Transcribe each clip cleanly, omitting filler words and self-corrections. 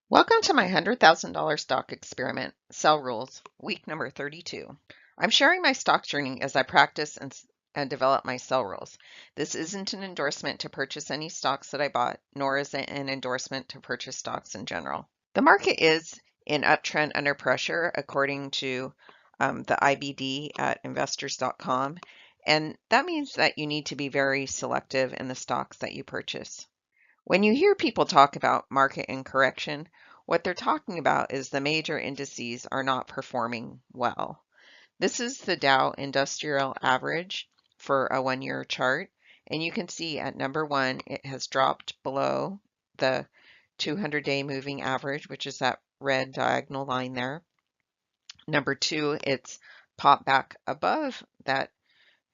Welcome to my $100,000 stock experiment, Sell Rules, week number 32. I'm sharing my stock journey as I practice and develop my sell rules. This isn't an endorsement to purchase any stocks that I bought, nor is it an endorsement to purchase stocks in general. The market is in uptrend under pressure, according to the IBD at investors.com, and that means that you need to be very selective in the stocks that you purchase. When you hear people talk about market and correction, what they're talking about is the major indices are not performing well. This is the Dow Industrial Average for a 1-year chart, and you can see at number 1 it has dropped below the 200-day moving average, which is that red diagonal line there. Number 2, it's popped back above that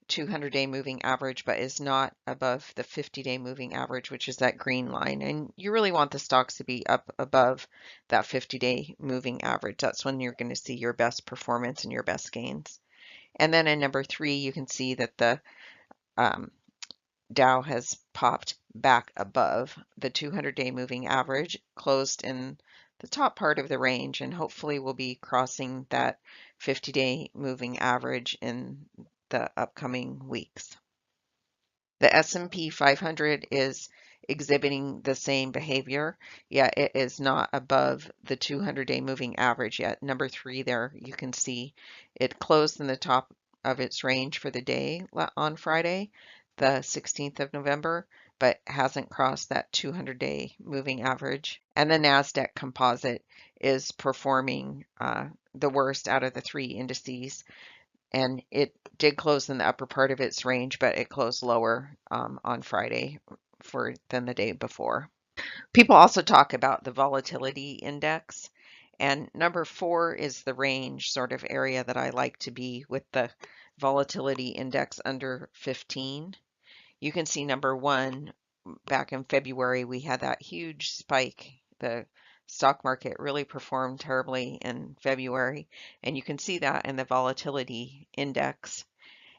200-day moving average, but is not above the 50-day moving average, which is that green line. And you really want the stocks to be up above that 50-day moving average. That's when you're going to see your best performance and your best gains. And then in number 3, you can see that the Dow has popped back above the 200-day moving average, closed in the top part of the range, and hopefully will be crossing that 50-day moving average in the upcoming weeks. The S&P 500 is exhibiting the same behavior, yet it is not above the 200-day moving average yet. Number 3 there, you can see it closed in the top of its range for the day on Friday, the 16th of November, but hasn't crossed that 200-day moving average. And the NASDAQ composite is performing the worst out of the 3 indices, and it did close in the upper part of its range, but it closed lower on Friday than the day before. People also talk about the Volatility Index, and number 4 is the range sort of area that I like to be with the Volatility Index under 15. You can see number 1, back in February, we had that huge spike. The stock market really performed terribly in February, and you can see that in the volatility index.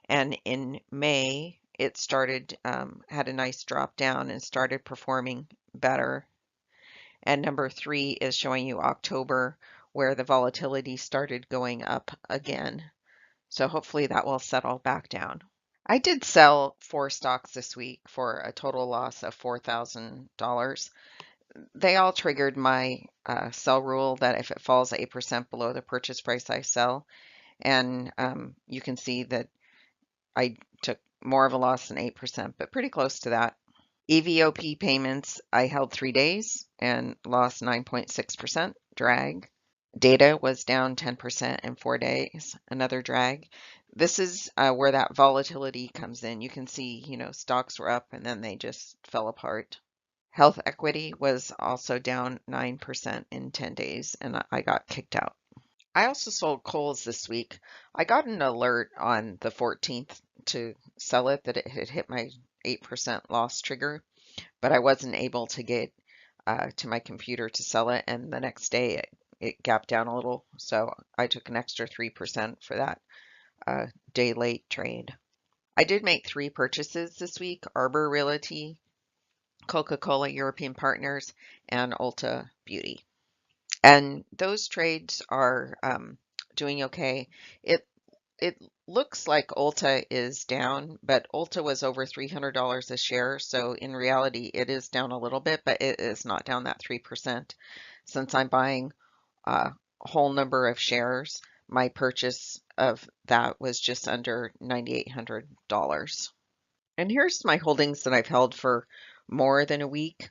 And in May, it started, had a nice drop down and started performing better. And number 3 is showing you October, where the volatility started going up again. So hopefully that will settle back down. I did sell 4 stocks this week for a total loss of $4,000. They all triggered my sell rule that if it falls 8% below the purchase price, I sell. And you can see that I took more of a loss than 8%, but pretty close to that. EVOP payments, I held 3 days and lost 9.6%, drag. Data was down 10% in 4 days, another drag. This is where that volatility comes in. You can see, stocks were up and then they just fell apart. Health equity was also down 9% in 10 days, and I got kicked out. I also sold Kohl's this week. I got an alert on the 14th to sell it that it had hit my 8% loss trigger, but I wasn't able to get to my computer to sell it, and the next day it gapped down a little, so I took an extra 3% for that day late trade. I did make 3 purchases this week: Arbor Realty, Coca-Cola European Partners, and Ulta Beauty. And those trades are doing okay. It looks like Ulta is down, but Ulta was over $300 a share, so in reality it is down a little bit, but it is not down that 3%. Since I'm buying a whole number of shares, my purchase of that was just under $9,800. And here's my holdings that I've held for more than a week.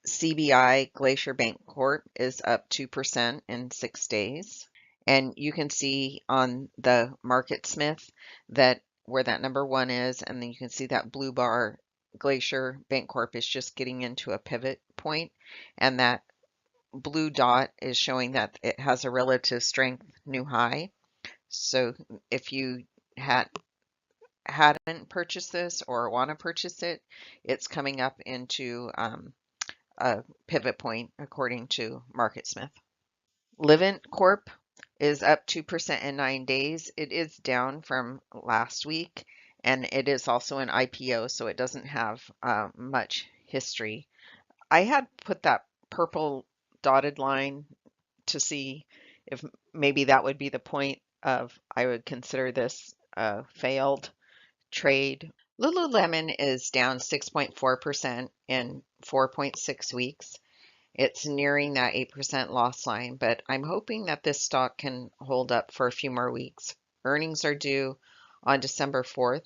CBI Glacier Bank Corp is up 2% in 6 days. And you can see on the MarketSmith that where that number 1 is, and then you can see that blue bar, Glacier Bank Corp is just getting into a pivot point, and that blue dot is showing that it has a relative strength new high. So if you hadn't purchased this or want to purchase it, it's coming up into a pivot point according to MarketSmith. Livent Corp is up 2% in 9 days. It is down from last week, and it is also an IPO, so it doesn't have much history. I had put that purple dotted line to see if maybe that would be the point of I would consider this a failed trade. Lululemon is down 6.4% in 4.6 weeks. It's nearing that 8% loss line, but I'm hoping that this stock can hold up for a few more weeks. Earnings are due on December 4th,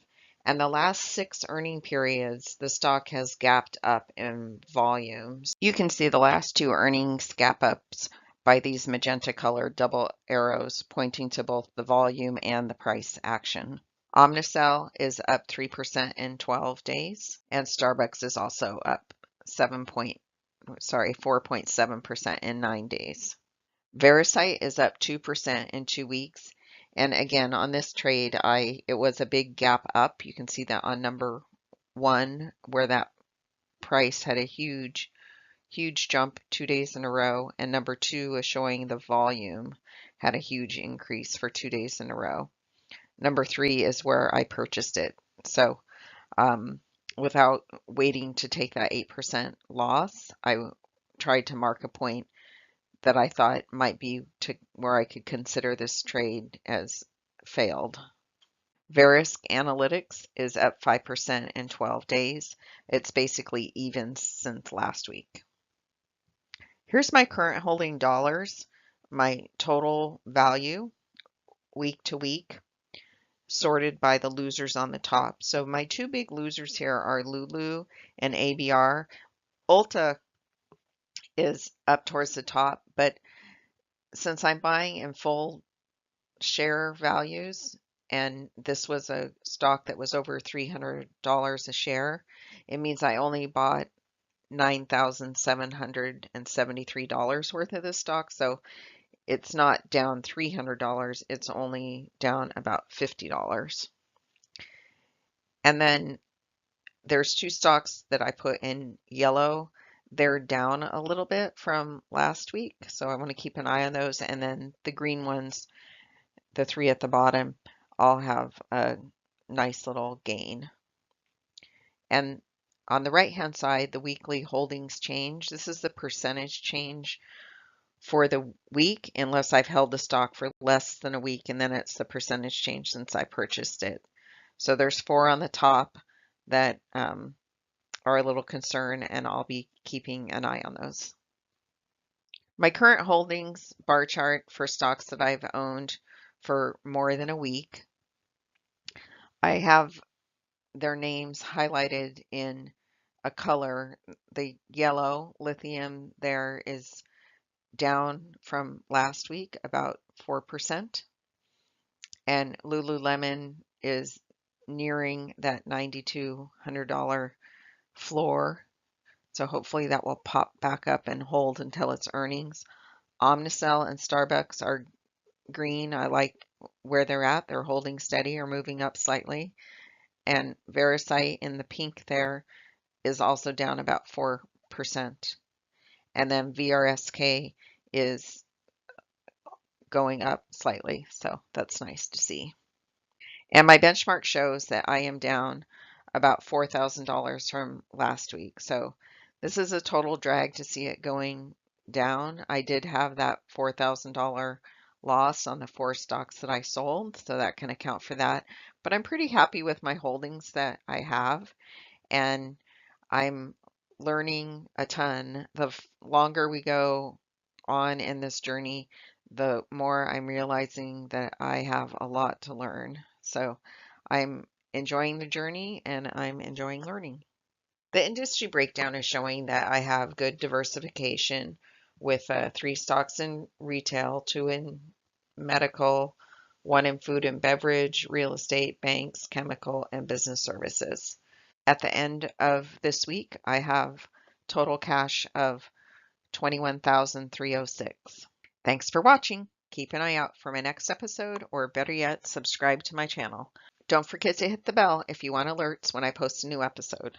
and the last 6 earning periods, the stock has gapped up in volumes. You can see the last 2 earnings gap ups by these magenta colored double arrows pointing to both the volume and the price action. Omnicell is up 3% in 12 days, and Starbucks is also up 4.7% in 9 days. Verisite is up 2% in 2 weeks. And again, on this trade, it was a big gap up. You can see that on number 1, where that price had a huge jump 2 days in a row. And number 2 is showing the volume had a huge increase for 2 days in a row. Number 3 is where I purchased it. So without waiting to take that 8% loss, I tried to mark a point that I thought might be to where I could consider this trade as failed. Verisk Analytics is up 5% in 12 days. It's basically even since last week. Here's my current holding dollars, my total value week to week, sorted by the losers on the top. So my 2 big losers here are Lulu and ABR. Ulta is up towards the top, but since I'm buying in full share values, and this was a stock that was over $300 a share, it means I only bought $9,773 worth of this stock. So it's not down $300, it's only down about $50. And then there's 2 stocks that I put in yellow. They're down a little bit from last week, so I want to keep an eye on those. And then the green ones, the 3 at the bottom, all have a nice little gain. And on the right-hand side, the weekly holdings change. This is the percentage change for the week, unless I've held the stock for less than a week, and then it's the percentage change since I purchased it. So there's 4 on the top that are a little concern, and I'll be keeping an eye on those. My current holdings bar chart for stocks that I've owned for more than a week. I have their names highlighted in a color. The yellow lithium there is down from last week about 4%, and Lululemon is nearing that $9,200 floor. So hopefully that will pop back up and hold until its earnings. Omnicell and Starbucks are green. I like where they're at. They're holding steady or moving up slightly. And Verisite in the pink there is also down about 4%. And then VRSK is going up slightly. So that's nice to see. And my benchmark shows that I am down about $4,000 from last week. So this is a total drag to see it going down. I did have that $4,000 loss on the 4 stocks that I sold, so that can account for that. But I'm pretty happy with my holdings that I have, and I'm learning a ton. The longer we go on in this journey, the more I'm realizing that I have a lot to learn. So I'm enjoying the journey and I'm enjoying learning. The industry breakdown is showing that I have good diversification with 3 stocks in retail, 2 in medical, 1 in food and beverage, real estate, banks, chemical, and business services. At the end of this week, I have total cash of $21,306. Thanks for watching. Keep an eye out for my next episode, or better yet, subscribe to my channel. Don't forget to hit the bell if you want alerts when I post a new episode.